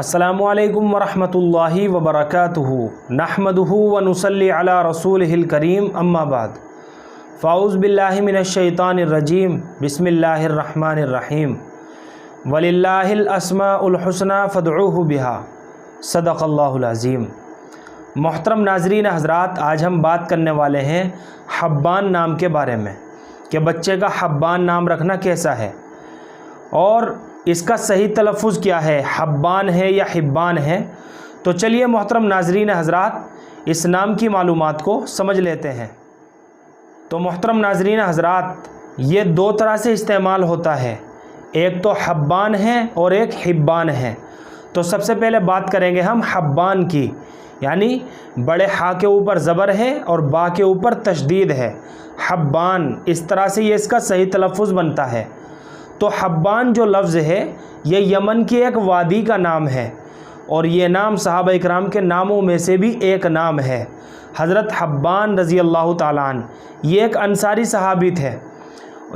अस्सलामु अलैकुम वरहमतुल्लाहि वबरकातुहू नहमदुहू व नुसल्ली अला रसूलिहिल करीम अम्मा बाद फ़ाऊज़ बिल्लाहि मिनश शैतानिर रजीम बिस्मिल्लाहिर रहमानिर रहीम वलिल्लाहिल अस्माउल हुस्ना फ़दऊहु बिहा सदक़ल्लाहुल अज़ीम। मोहतरम नाज़रीन हज़रात, आज हम बात करने वाले हैं हब्बान नाम के बारे में कि बच्चे का हब्बान नाम रखना कैसा है और इसका सही तलफ़ुज़ क्या है, हब्बान है या हिब्बान है। तो चलिए मोहतरम नाज़रीन हज़रात, इस नाम की मालूमात को समझ लेते हैं। तो मोहतरम नाज़रीन हज़रात, ये दो तरह से इस्तेमाल होता है, एक तो हब्बान है और एक हिब्बान है। तो सबसे पहले बात करेंगे हम हब्बान की, यानी बड़े हा के ऊपर ज़बर है और बा के ऊपर तशदीद है, हब्बान, इस तरह से ये इसका सही तलफ़ुज़ बनता है। तो हब्बान जो लफ्ज़ है ये यमन की एक वादी का नाम है और ये नाम सहाबा इकराम के नामों में से भी एक नाम है। हज़रत हब्बान रज़ी अल्लाह ताला अन्हु ये एक अंसारी सहाबी थे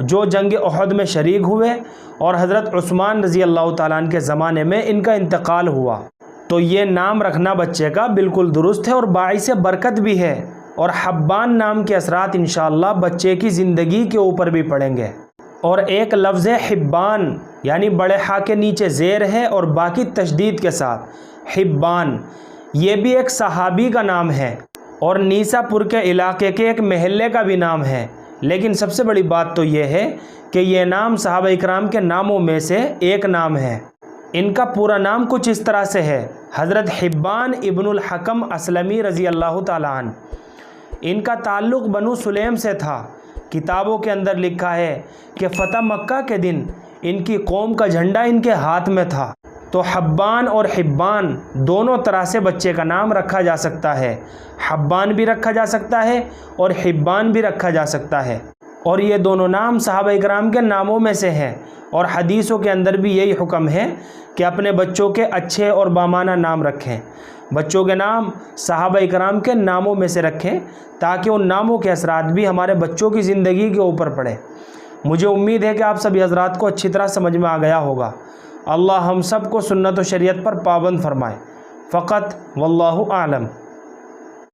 जो जंग उहद में शरीक हुए और हज़रत उस्मान रज़ी अल्लाह ताला अन्हु के ज़माने में इनका इंतकाल हुआ। तो ये नाम रखना बच्चे का बिल्कुल दुरुस्त है और बाइस बरकत भी है। और हब्बान नाम के असरात इंशाअल्लाह बच्चे की ज़िंदगी के ऊपर भी पड़ेंगे। और एक लफ्ज़ है हिब्बान, यानी बड़े हा के नीचे ज़ेर है और बाकी तशदीद के साथ हिब्बान, ये भी एक सहाबी का नाम है और नीसापुर के इलाके के एक महल्ले का भी नाम है। लेकिन सबसे बड़ी बात तो ये है कि ये नाम सहाबा इकराम के नामों में से एक नाम है। इनका पूरा नाम कुछ इस तरह से है, हज़रत हिब्बान इब्नुल हकम असलमी रज़ी अल्लाह ताला अन्हु। इनका ताल्लुक़ बनु सुलेम से था। किताबों के अंदर लिखा है कि फ़तह मक्का के दिन इनकी कौम का झंडा इनके हाथ में था। तो हब्बान और हिब्बान दोनों तरह से बच्चे का नाम रखा जा सकता है, हब्बान भी रखा जा सकता है और हिब्बान भी रखा जा सकता है। और ये दोनों नाम सहाबा इकराम के नामों में से हैं और हदीसों के अंदर भी यही हुक्म है कि अपने बच्चों के अच्छे और बामाना नाम रखें। बच्चों के नाम सहाबा इकराम के नामों में से रखें ताकि उन नामों के असरात भी हमारे बच्चों की ज़िंदगी के ऊपर पड़े। मुझे उम्मीद है कि आप सभी हज़रात को अच्छी तरह समझ में आ गया होगा। अल्लाह हम सब को सुन्नत व शरीयत पर पाबंद फरमाए। फ़क़त वल्लाहु आलम।